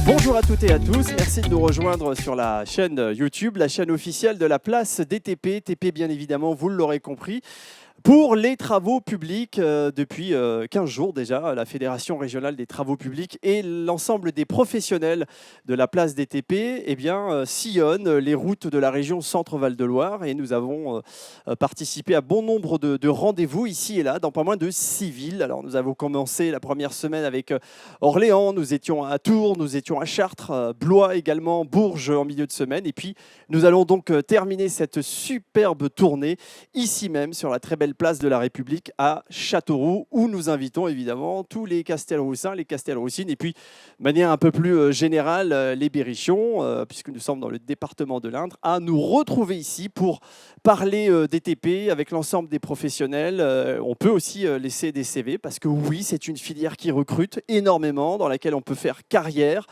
Bonjour à toutes et à tous, merci de nous rejoindre sur la chaîne YouTube, la chaîne officielle de la place des TP. TP bien évidemment, vous l'aurez compris. Pour les travaux publics, depuis 15 jours déjà, la Fédération régionale des travaux publics et l'ensemble des professionnels de la place des TP sillonnent les routes de la région Centre-Val de Loire et nous avons participé à bon nombre de rendez-vous ici et là dans pas moins de 6 villes. Alors nous avons commencé la première semaine avec Orléans, nous étions à Tours, nous étions à Chartres, Blois également, Bourges en milieu de semaine et puis nous allons donc terminer cette superbe tournée ici même sur la très belle place de la République à Châteauroux, où nous invitons évidemment tous les Castelroussins, les Castelroussines, et puis de manière un peu plus générale, les Berrichons, puisque nous sommes dans le département de l'Indre, à nous retrouver ici pour parler des TP avec l'ensemble des professionnels. On peut aussi laisser des CV, parce que oui, c'est une filière qui recrute énormément, dans laquelle on peut faire carrière,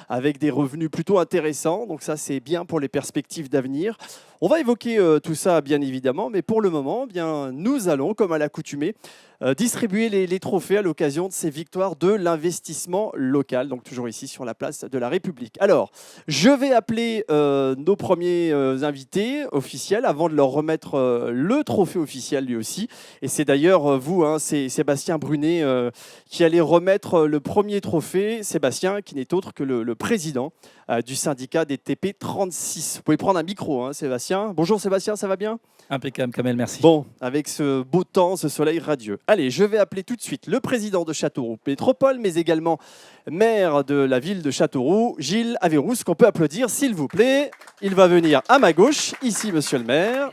avec des revenus plutôt intéressants, donc ça c'est bien pour les perspectives d'avenir. On va évoquer tout ça bien évidemment, mais pour le moment, nous allons, comme à l'accoutumée, distribuer les trophées à l'occasion de ces victoires de l'investissement local, donc toujours ici sur la place de la République. Alors, je vais appeler nos premiers invités officiels avant de leur remettre le trophée officiel lui aussi. Et c'est d'ailleurs vous, c'est Sébastien Brunet qui allait remettre le premier trophée. Sébastien, qui n'est autre que le président du syndicat des TP 36. Vous pouvez prendre un micro, Sébastien. Bonjour Sébastien, ça va bien ? Impeccable, Kamel, merci. Bon, avec ce beau temps, ce soleil radieux. Allez, je vais appeler tout de suite le président de Châteauroux Métropole, mais également maire de la ville de Châteauroux, Gilles Averrousse, qu'on peut applaudir, s'il vous plaît. Il va venir à ma gauche, ici, monsieur le maire.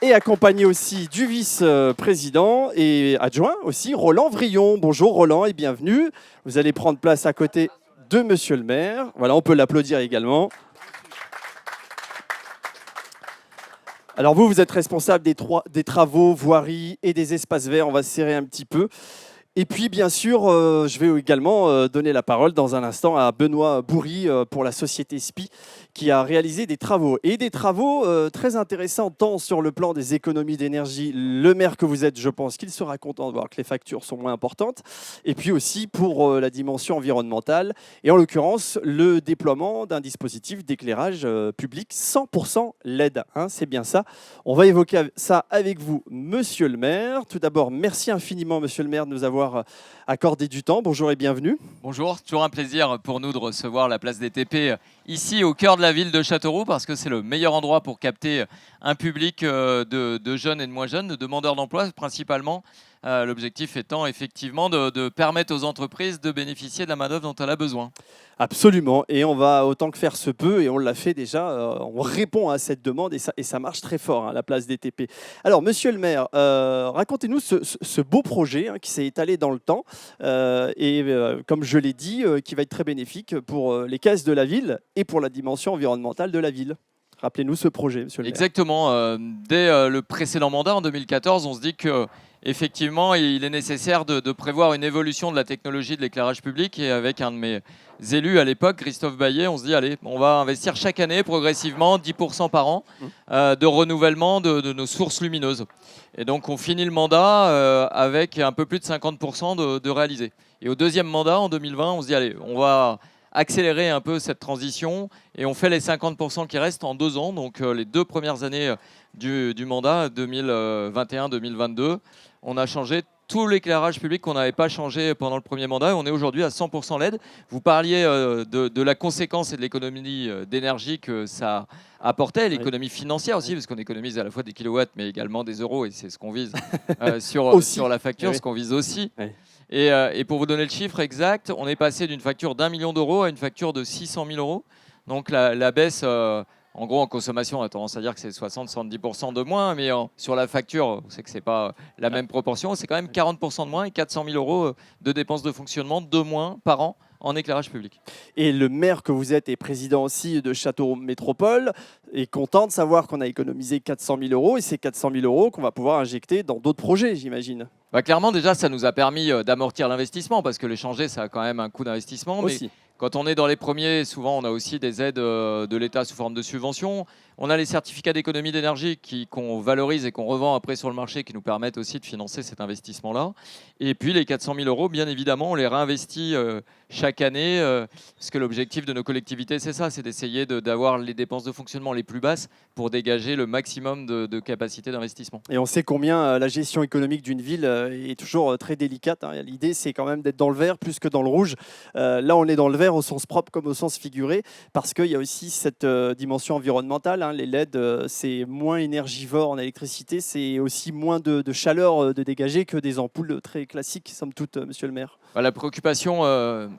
Et accompagné aussi du vice-président et adjoint aussi, Roland Vrillon. Bonjour Roland et bienvenue. Vous allez prendre place à côté de monsieur le maire. Voilà, on peut l'applaudir également. Alors vous êtes responsable des travaux, voiries et des espaces verts. On va se serrer un petit peu. Et puis, bien sûr, je vais également donner la parole dans un instant à Benoît Bourri pour la société SPI qui a réalisé des travaux. Et des travaux très intéressants, tant sur le plan des économies d'énergie. Le maire que vous êtes, je pense qu'il sera content de voir que les factures sont moins importantes. Et puis aussi pour la dimension environnementale. Et en l'occurrence, le déploiement d'un dispositif d'éclairage public 100% LED. C'est bien ça. On va évoquer ça avec vous, monsieur le maire. Tout d'abord, merci infiniment, monsieur le maire, de nous avoir accordé du temps. Bonjour et bienvenue. Bonjour, toujours un plaisir pour nous de recevoir la place des TP ici au cœur de la ville de Châteauroux parce que c'est le meilleur endroit pour capter un public de jeunes et de moins jeunes, de demandeurs d'emploi principalement. L'objectif étant effectivement de permettre aux entreprises de bénéficier de la main-d'œuvre dont elle a besoin. Absolument, et on va autant que faire se peut, et on l'a fait déjà, on répond à cette demande et ça marche très fort, la place des TP. Alors, monsieur le maire, racontez-nous ce beau projet qui s'est étalé dans le temps comme je l'ai dit, qui va être très bénéfique pour les caisses de la ville et pour la dimension environnementale de la ville. Rappelez-nous ce projet, monsieur le maire. Exactement. Dès le précédent mandat, en 2014, on se dit que effectivement, il est nécessaire de prévoir une évolution de la technologie de l'éclairage public. Et avec un de mes élus à l'époque, Christophe Baillet, on se dit, allez, on va investir chaque année progressivement 10% par an de renouvellement de nos sources lumineuses. Et donc, on finit le mandat avec un peu plus de 50% de réalisé. Et au deuxième mandat, en 2020, on se dit, allez, on va accélérer un peu cette transition et on fait les 50% qui restent en 2 ans. Donc, les 2 premières années du mandat, 2021-2022, on a changé tout l'éclairage public qu'on n'avait pas changé pendant le premier mandat. Et on est aujourd'hui à 100% LED. Vous parliez de la conséquence et de l'économie d'énergie que ça apportait, l'économie financière aussi, parce qu'on économise à la fois des kilowatts, mais également des euros, et c'est ce qu'on vise sur la facture, ce qu'on vise aussi. Oui. Et pour vous donner le chiffre exact, on est passé d'une facture d'1 million d'euros à une facture de 600 000 euros. Donc la baisse... en gros, en consommation, on a tendance à dire que c'est 60-70% de moins, mais sur la facture, on sait que ce n'est pas la même proportion. C'est quand même 40% de moins et 400 000 euros de dépenses de fonctionnement de moins par an en éclairage public. Et le maire que vous êtes est président aussi de Châteauroux Métropole est content de savoir qu'on a économisé 400 000 euros et ces 400 000 euros qu'on va pouvoir injecter dans d'autres projets, j'imagine. Clairement, déjà, ça nous a permis d'amortir l'investissement parce que les changer, ça a quand même un coût d'investissement. Mais Aussi. quand on est dans les premiers, souvent, on a aussi des aides de l'État sous forme de subventions. On a les certificats d'économie d'énergie qu'on valorise et qu'on revend après sur le marché qui nous permettent aussi de financer cet investissement-là. Et puis les 400 000 euros, bien évidemment, on les réinvestit chaque année parce que l'objectif de nos collectivités, c'est ça, c'est d'essayer d'avoir les dépenses de fonctionnement les plus basses pour dégager le maximum de capacité d'investissement. Et on sait combien la gestion économique d'une ville est toujours très délicate, hein. L'idée, c'est quand même d'être dans le vert plus que dans le rouge. Là, on est dans le vert au sens propre comme au sens figuré, parce qu'il y a aussi cette dimension environnementale, hein. Les LED, c'est moins énergivore en électricité, c'est aussi moins de chaleur de dégager que des ampoules très classiques, somme toute, monsieur le maire. La préoccupation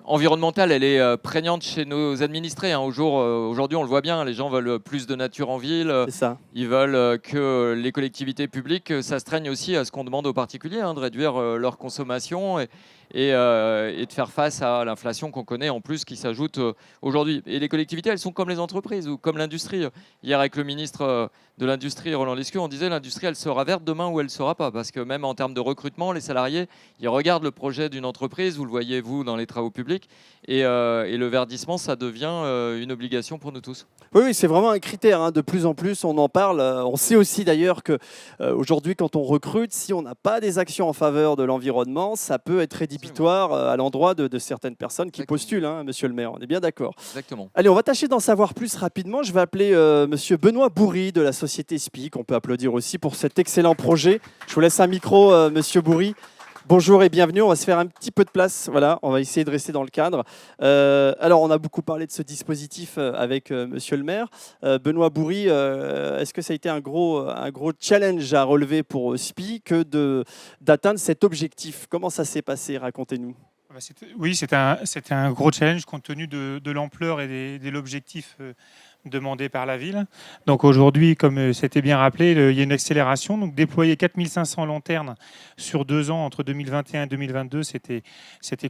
environnementale, elle est prégnante chez nos administrés, hein. Aujourd'hui, on le voit bien, les gens veulent plus de nature en ville. C'est ça. Ils veulent que les collectivités publiques s'astreignent aussi à ce qu'on demande aux particuliers, hein, de réduire leur consommation et de faire face à l'inflation qu'on connaît en plus qui s'ajoute aujourd'hui. Et les collectivités, elles sont comme les entreprises ou comme l'industrie. Hier, avec le ministre de l'Industrie, Roland Lescure, on disait l'industrie, elle sera verte demain ou elle ne sera pas. Parce que même en termes de recrutement, les salariés, ils regardent le projet d'une entreprise, vous le voyez, vous, dans les travaux publics. Et le verdissement, ça devient une obligation pour nous tous. Oui, c'est vraiment un critère, hein. De plus en plus, on en parle. On sait aussi d'ailleurs qu'aujourd'hui, quand on recrute, si on n'a pas des actions en faveur de l'environnement, ça peut être rédhibitoire à l'endroit de certaines personnes qui Exactement. postulent, hein, monsieur le maire. On est bien d'accord. Exactement. Allez, on va tâcher d'en savoir plus rapidement. Je vais appeler monsieur Benoît Bourri de la société SPIC. On peut applaudir aussi pour cet excellent projet. Je vous laisse un micro, monsieur Bourri. Bonjour et bienvenue. On va se faire un petit peu de place. Voilà, on va essayer de rester dans le cadre. Alors, on a beaucoup parlé de ce dispositif avec monsieur le maire. Benoît Bourri, est-ce que ça a été un gros challenge à relever pour SPI que d'atteindre cet objectif? Comment ça s'est passé? Racontez-nous. Oui, c'était un gros challenge compte tenu de l'ampleur et de l'objectif demandé par la ville. Donc aujourd'hui, comme c'était bien rappelé, il y a une accélération. Donc déployer 4500 lanternes sur 2 ans entre 2021 et 2022, c'était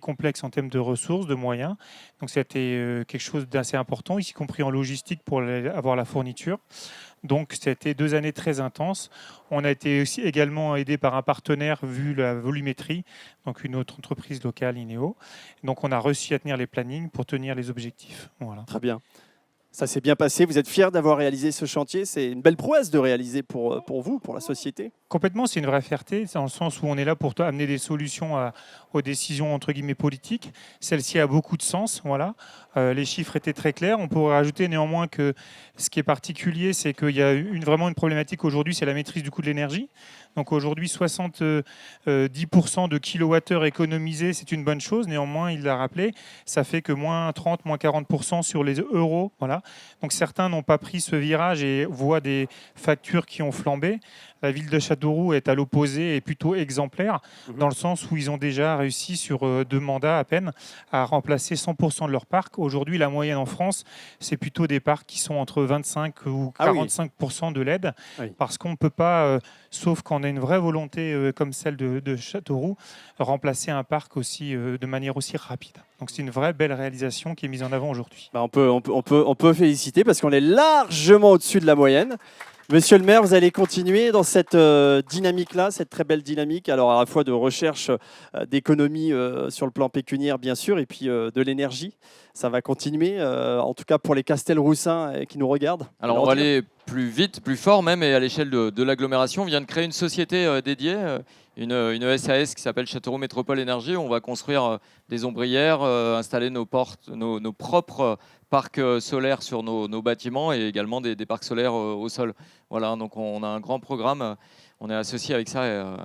complexe en termes de ressources, de moyens. Donc c'était quelque chose d'assez important, y compris en logistique pour avoir la fourniture. Donc c'était 2 années très intenses. On a été aussi également aidé par un partenaire vu la volumétrie, donc une autre entreprise locale, Ineo. Donc on a réussi à tenir les plannings pour tenir les objectifs. Voilà. Très bien. Ça s'est bien passé. Vous êtes fiers d'avoir réalisé ce chantier. C'est une belle prouesse de réaliser pour vous, pour la société. Complètement, c'est une vraie fierté, dans le sens où on est là pour amener des solutions aux décisions entre guillemets politiques. Celle-ci a beaucoup de sens, voilà. Les chiffres étaient très clairs. On pourrait rajouter néanmoins que ce qui est particulier, c'est qu'il y a vraiment une problématique aujourd'hui, c'est la maîtrise du coût de l'énergie. Donc aujourd'hui, 70% de kilowattheures économisés, c'est une bonne chose. Néanmoins, il l'a rappelé, ça fait que moins 30, moins 40% sur les euros. Voilà. Donc certains n'ont pas pris ce virage et voient des factures qui ont flambé. La ville de Châteauroux est à l'opposé et plutôt exemplaire, dans le sens où ils ont déjà réussi sur 2 mandats à peine à remplacer 100% de leur parc. Aujourd'hui, la moyenne en France, c'est plutôt des parcs qui sont entre 25 ou 45% de LED, parce qu'on ne peut pas, sauf quand on a une vraie volonté comme celle de Châteauroux, remplacer un parc aussi de manière aussi rapide. Donc c'est une vraie belle réalisation qui est mise en avant aujourd'hui. On peut féliciter parce qu'on est largement au-dessus de la moyenne. Monsieur le maire, vous allez continuer dans cette dynamique-là, cette très belle dynamique, alors à la fois de recherche d'économie sur le plan pécuniaire, bien sûr, et puis de l'énergie. Ça va continuer, en tout cas pour les Castelroussins qui nous regardent. Alors on va aller plus vite, plus fort même, et à l'échelle de l'agglomération, on vient de créer une société dédiée, une SAS qui s'appelle Châteauroux Métropole Énergie. On va construire des ombrières, installer nos propres parcs solaires sur nos bâtiments et également des parcs solaires au sol. Voilà, donc on a un grand programme. On est associé avec ça,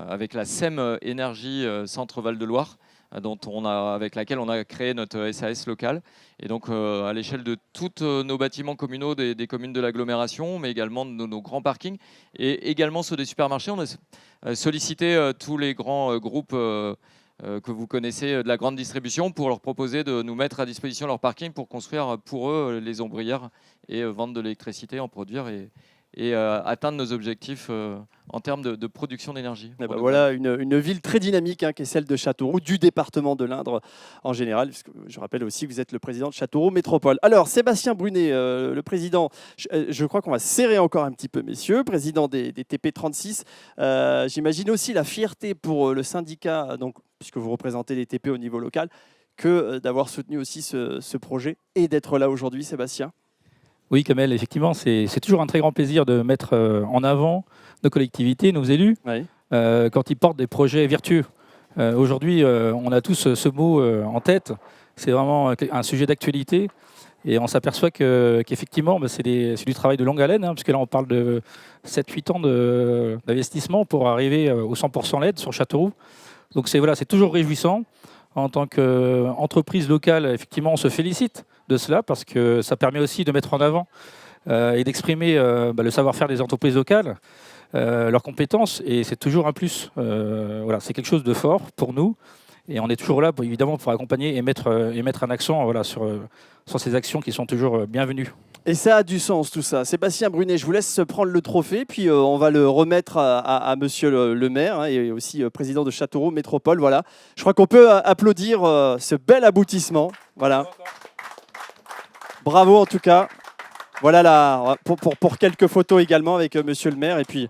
avec la SEM Énergie Centre Val-de-Loire, avec laquelle on a créé notre SAS locale. Et donc à l'échelle de tous nos bâtiments communaux des communes de l'agglomération, mais également de nos grands parkings et également ceux des supermarchés, on a sollicité tous les grands groupes que vous connaissez de la grande distribution pour leur proposer de nous mettre à disposition leur parking pour construire pour eux les ombrières et vendre de l'électricité, en produire et atteindre nos objectifs en termes de production d'énergie. Eh ben voilà une ville très dynamique qui est celle de Châteauroux, du département de l'Indre en général. Puisque je rappelle aussi que vous êtes le président de Châteauroux Métropole. Alors, Sébastien Brunet, le président, je crois qu'on va serrer encore un petit peu, messieurs, président des TP36. J'imagine aussi la fierté pour le syndicat, donc, puisque vous représentez les TP au niveau local, que d'avoir soutenu aussi ce projet et d'être là aujourd'hui, Sébastien. Oui, Kamel, effectivement, c'est toujours un très grand plaisir de mettre en avant nos collectivités, nos élus, Oui. quand ils portent des projets vertueux. Aujourd'hui, on a tous ce mot en tête. C'est vraiment un sujet d'actualité. Et on s'aperçoit qu'effectivement, c'est du travail de longue haleine, puisque là, on parle de 7-8 ans d'investissement pour arriver au 100% LED sur Châteauroux. Donc c'est toujours réjouissant. En tant qu'entreprise locale, effectivement, on se félicite de cela parce que ça permet aussi de mettre en avant et d'exprimer le savoir-faire des entreprises locales, leurs compétences, et c'est toujours un plus. C'est quelque chose de fort pour nous, et on est toujours là, évidemment, pour accompagner et mettre un accent sur ces actions qui sont toujours bienvenues. Et ça a du sens tout ça. Sébastien Brunet, je vous laisse prendre le trophée, puis on va le remettre à monsieur le maire et aussi président de Châteauroux Métropole. Voilà. Je crois qu'on peut applaudir ce bel aboutissement. Voilà. Bravo en tout cas. Voilà pour quelques photos également avec monsieur le maire. Et puis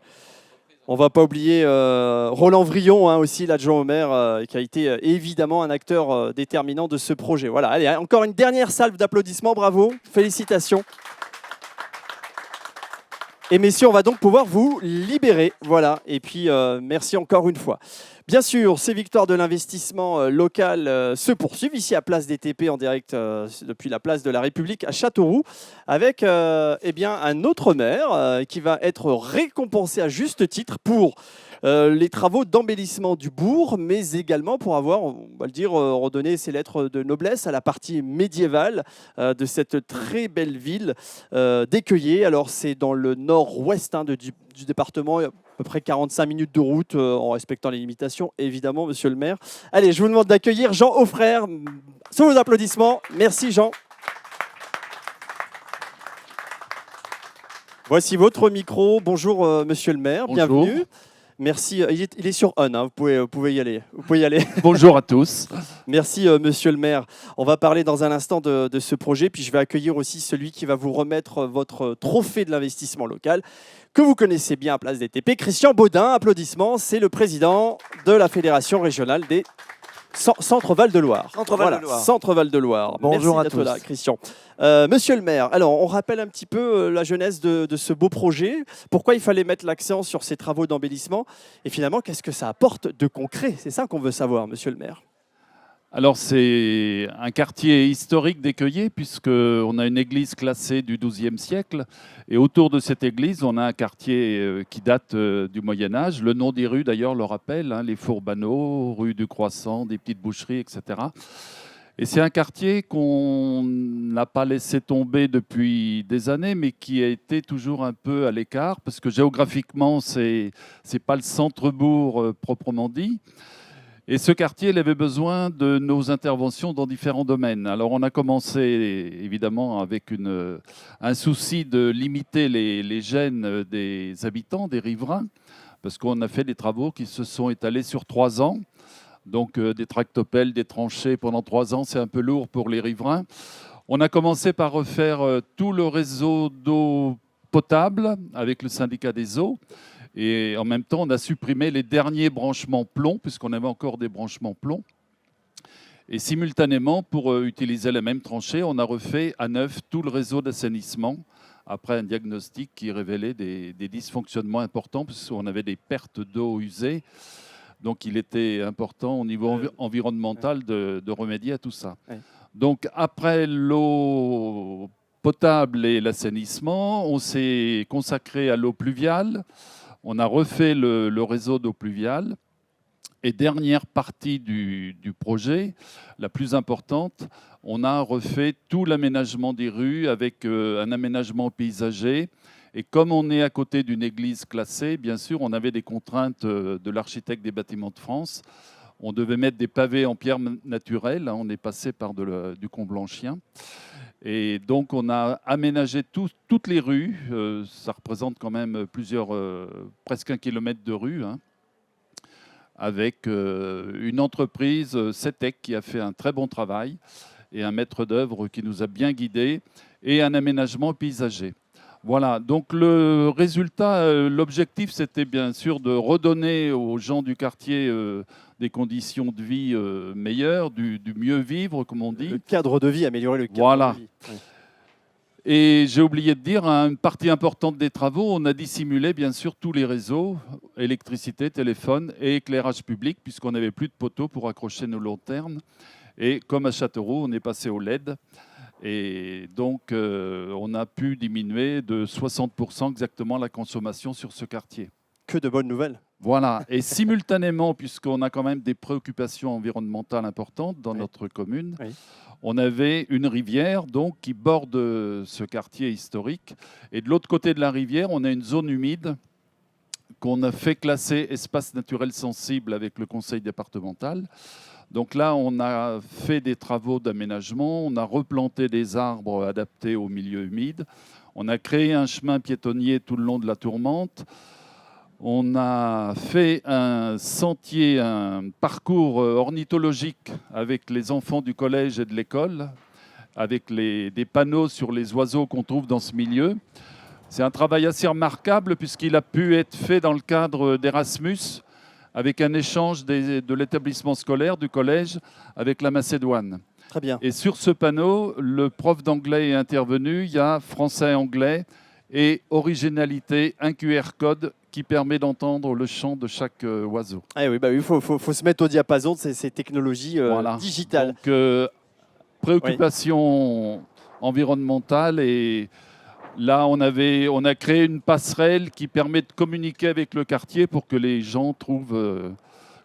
on ne va pas oublier Roland Vrillon, aussi l'adjoint au maire, qui a été évidemment un acteur déterminant de ce projet. Voilà, allez, encore une dernière salve d'applaudissements, bravo, félicitations. Et messieurs, on va donc pouvoir vous libérer. Voilà, et puis merci encore une fois. Bien sûr, ces victoires de l'investissement local se poursuivent ici à Place des TP en direct depuis la place de la République à Châteauroux avec un autre maire qui va être récompensé à juste titre pour les travaux d'embellissement du bourg, mais également pour avoir, on va le dire, redonné ses lettres de noblesse à la partie médiévale de cette très belle ville d'Écueillé. Alors c'est dans le nord-ouest du département, à peu près 45 minutes de route en respectant les limitations, évidemment, monsieur le maire. Allez, je vous demande d'accueillir Jean Auffrère sous vos applaudissements. Merci Jean. Voici votre micro. Bonjour monsieur le maire, Bonjour. Bienvenue. Merci, il est sur on, vous pouvez y aller. Vous pouvez y aller. Bonjour à tous. Merci monsieur le maire. On va parler dans un instant de ce projet, puis je vais accueillir aussi celui qui va vous remettre votre trophée de l'investissement local, que vous connaissez bien à Place des TP, Christian Baudin. Applaudissements, c'est le président de la Fédération régionale des Centre Val-de-Loire. Centre Val-de-Loire. Bonjour Merci à d'être tous. là, Christian. Monsieur le maire, alors on rappelle un petit peu la genèse de ce beau projet. Pourquoi il fallait mettre l'accent sur ces travaux d'embellissement et finalement, qu'est-ce que ça apporte de concret? C'est ça qu'on veut savoir, monsieur le maire. Alors c'est un quartier historique d'Écueillé puisqu'on a une église classée du XIIe siècle et autour de cette église on a un quartier qui date du Moyen-Âge. Le nom des rues d'ailleurs le rappelle, les Fourbaneaux, rue du Croissant, des petites boucheries, etc. Et c'est un quartier qu'on n'a pas laissé tomber depuis des années, mais qui a été toujours un peu à l'écart, parce que géographiquement, c'est pas le centre-bourg proprement dit. Et ce quartier, il avait besoin de nos interventions dans différents domaines. Alors, on a commencé évidemment avec un souci de limiter les gènes des habitants, des riverains, parce qu'on a fait des travaux qui se sont étalés sur 3 ans. Donc des tractopelles, des tranchées pendant 3 ans, c'est un peu lourd pour les riverains. On a commencé par refaire tout le réseau d'eau potable avec le syndicat des eaux. Et en même temps, on a supprimé les derniers branchements plomb, puisqu'on avait encore des branchements plomb. Et simultanément, pour utiliser la même tranchée, on a refait à neuf tout le réseau d'assainissement, après un diagnostic qui révélait des dysfonctionnements importants, puisqu'on avait des pertes d'eau usée. Donc il était important au niveau environnemental de remédier à tout ça. Ouais. Donc après l'eau potable et l'assainissement, on s'est consacré à l'eau pluviale. On a refait le réseau d'eau pluviale. Et dernière partie du projet, la plus importante, on a refait tout l'aménagement des rues avec un aménagement paysager. Et comme on est à côté d'une église classée, bien sûr, on avait des contraintes de l'architecte des bâtiments de France. On devait mettre des pavés en pierre naturelle. On est passé par du Comblanchien. Et donc, on a aménagé toutes les rues. Ça représente quand même presque 1 kilomètre de rue, hein, avec une entreprise, CETEC, qui a fait un très bon travail, et un maître d'œuvre qui nous a bien guidés, et un aménagement paysager. Voilà, donc le résultat, l'objectif, c'était bien sûr de redonner aux gens du quartier des conditions de vie meilleures, du mieux vivre, comme on dit. Le cadre de vie, améliorer le cadre Voilà. de vie. Oui. Et j'ai oublié de dire, une partie importante des travaux, on a dissimulé bien sûr tous les réseaux, électricité, téléphone et éclairage public, puisqu'on n'avait plus de poteaux pour accrocher nos lanternes. Et comme à Châteauroux, on est passé au LED. Et donc, on a pu diminuer de 60% exactement la consommation sur ce quartier. Que de bonnes nouvelles. Voilà. Et simultanément, puisqu'on a quand même des préoccupations environnementales importantes dans notre commune, on avait une rivière donc, qui borde ce quartier historique. Et de l'autre côté de la rivière, on a une zone humide qu'on a fait classer espace naturel sensible avec le conseil départemental. Donc là, on a fait des travaux d'aménagement, on a replanté des arbres adaptés au milieu humide, on a créé un chemin piétonnier tout le long de la Tourmente, on a fait un sentier, un parcours ornithologique avec les enfants du collège et de l'école, avec des panneaux sur les oiseaux qu'on trouve dans ce milieu. C'est un travail assez remarquable puisqu'il a pu être fait dans le cadre d'Erasmus, avec un échange de l'établissement scolaire, du collège, avec la Macédoine. Très bien. Et sur ce panneau, le prof d'anglais est intervenu. Il y a français-anglais et originalité, un QR code qui permet d'entendre le chant de chaque oiseau. Ah oui, bah, il faut se mettre au diapason de ces technologies digitales. Donc, préoccupation environnementale et... Là, on a créé une passerelle qui permet de communiquer avec le quartier pour que les gens trouvent,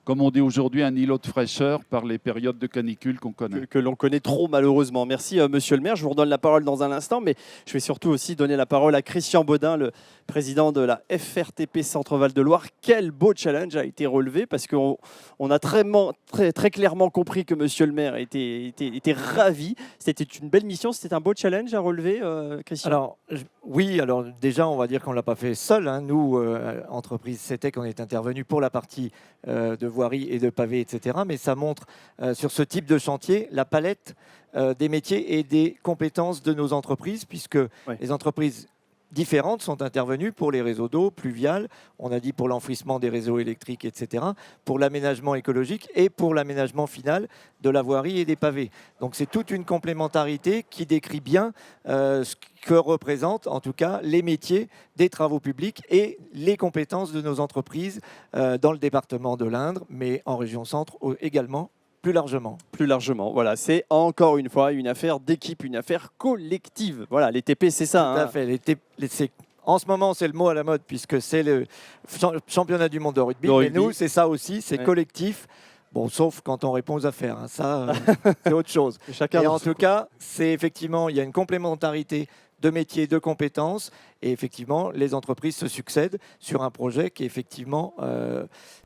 comme on dit aujourd'hui, un îlot de fraîcheur par les périodes de canicule qu'on connaît. Que l'on connaît trop malheureusement. Merci Monsieur le maire, je vous redonne la parole dans un instant, mais je vais surtout aussi donner la parole à Christian Baudin, le président de la FRTP Centre-Val de Loire. Quel beau challenge a été relevé, parce qu'on a très clairement compris que Monsieur le maire était ravi. C'était une belle mission, c'était un beau challenge à relever, Christian. Alors, oui, alors déjà, on va dire qu'on ne l'a pas fait seul, hein. Nous, entreprise CETEC, on est intervenu pour la partie de voirie et de pavés, etc. Mais ça montre sur ce type de chantier la palette des métiers et des compétences de nos entreprises, puisque les entreprises différentes sont intervenues pour les réseaux d'eau pluviales, on a dit pour l'enfouissement des réseaux électriques, etc., pour l'aménagement écologique et pour l'aménagement final de la voirie et des pavés. Donc c'est toute une complémentarité qui décrit bien ce que représentent en tout cas les métiers des travaux publics et les compétences de nos entreprises dans le département de l'Indre, mais en région centre également. Plus largement, voilà, c'est encore une fois une affaire d'équipe, une affaire collective. Voilà, les TP, c'est ça. Tout à fait. En ce moment, c'est le mot à la mode puisque c'est le championnat du monde de rugby. Mais nous, c'est ça aussi, c'est collectif. Bon, sauf quand on répond aux affaires. Hein. Ça, c'est autre chose. Et en tout cas, c'est effectivement, il y a une complémentarité de métiers, de compétences. Et effectivement, les entreprises se succèdent sur un projet qui est effectivement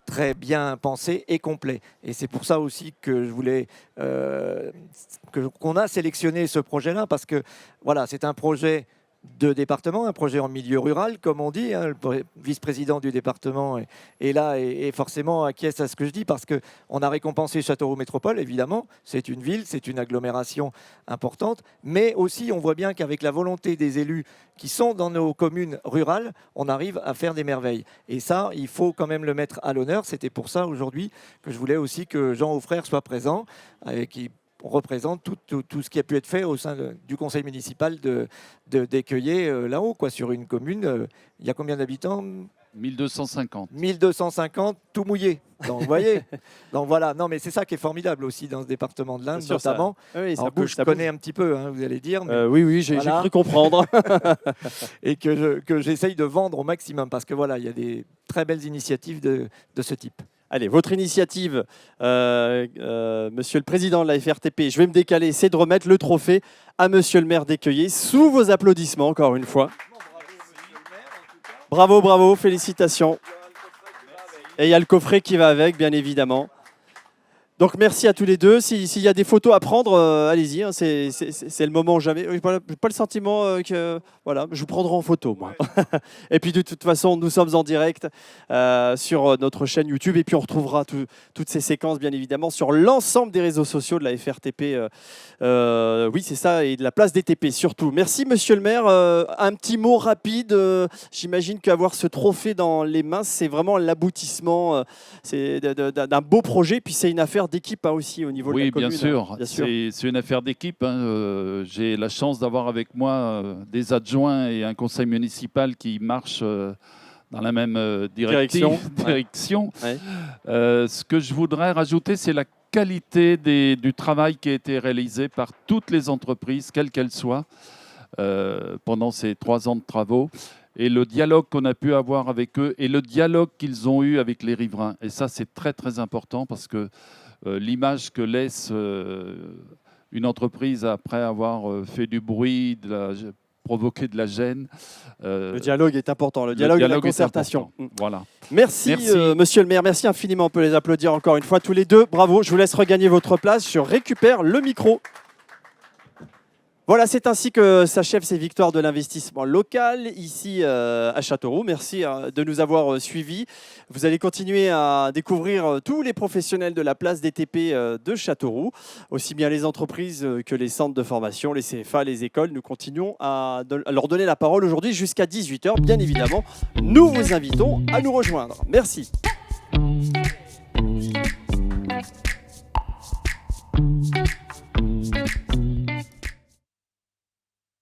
très bien pensé et complet. Et c'est pour ça aussi que je voulais qu'on a sélectionné ce projet-là, parce que voilà, c'est un projet de département, un projet en milieu rural, comme on dit. Hein, le vice-président du département est là et forcément acquiesce à ce que je dis, parce qu'on a récompensé Châteauroux Métropole, évidemment. C'est une ville, c'est une agglomération importante, mais aussi on voit bien qu'avec la volonté des élus qui sont dans nos communes rurales, on arrive à faire des merveilles. Et ça, il faut quand même le mettre à l'honneur. C'était pour ça aujourd'hui que je voulais aussi que Jean Auffrère soit présent, qui représente tout ce qui a pu être fait au sein du conseil municipal d'Écueillé là-haut, sur une commune. Il y a combien d'habitants ? 1250. 1250, tout mouillé. Donc, vous voyez. Donc voilà. Non, mais c'est ça qui est formidable aussi dans ce département de l'Indre, notamment. Oui, ça alors, bouge, je connais un petit peu, hein, vous allez dire. Mais oui, j'ai cru comprendre. Et que j'essaye de vendre au maximum, parce que voilà, il y a des très belles initiatives de ce type. Allez, votre initiative, Monsieur le Président de la FRTP, je vais me décaler, c'est de remettre le trophée à Monsieur le maire d'Écueillé, sous vos applaudissements, encore une fois. Bravo, félicitations. Et il y a le coffret qui va avec, bien évidemment. Donc merci à tous les deux. S'il y a des photos à prendre, allez-y, hein, c'est le moment jamais. J'ai pas le sentiment que voilà, je vous prendrai en photo moi. Et puis de toute façon, nous sommes en direct sur notre chaîne YouTube et puis on retrouvera toutes ces séquences bien évidemment sur l'ensemble des réseaux sociaux de la FRTP. Oui, c'est ça, et de la place DTP surtout. Merci Monsieur le maire. Un petit mot rapide. J'imagine qu'avoir ce trophée dans les mains, c'est vraiment l'aboutissement d'un beau projet. Puis c'est une affaire d'équipe aussi au niveau de la commune. Oui, bien sûr. C'est une affaire d'équipe. Hein. J'ai la chance d'avoir avec moi des adjoints et un conseil municipal qui marchent dans la même direction. Ouais. Ce que je voudrais rajouter, c'est la qualité du travail qui a été réalisé par toutes les entreprises, quelles qu'elles soient, pendant ces 3 ans de travaux. Et le dialogue qu'on a pu avoir avec eux et le dialogue qu'ils ont eu avec les riverains. Et ça, c'est très, très important parce que l'image que laisse une entreprise après avoir fait du bruit, provoqué de la gêne. Le dialogue est important, le dialogue et la concertation. Voilà. Merci. Monsieur le maire, merci infiniment. On peut les applaudir encore une fois tous les deux. Bravo, je vous laisse regagner votre place. Je récupère le micro. Voilà, c'est ainsi que s'achèvent ces victoires de l'investissement local ici à Châteauroux. Merci de nous avoir suivis. Vous allez continuer à découvrir tous les professionnels de la place DTP de Châteauroux, aussi bien les entreprises que les centres de formation, les CFA, les écoles. Nous continuons à leur donner la parole aujourd'hui jusqu'à 18h. Bien évidemment, nous vous invitons à nous rejoindre. Merci.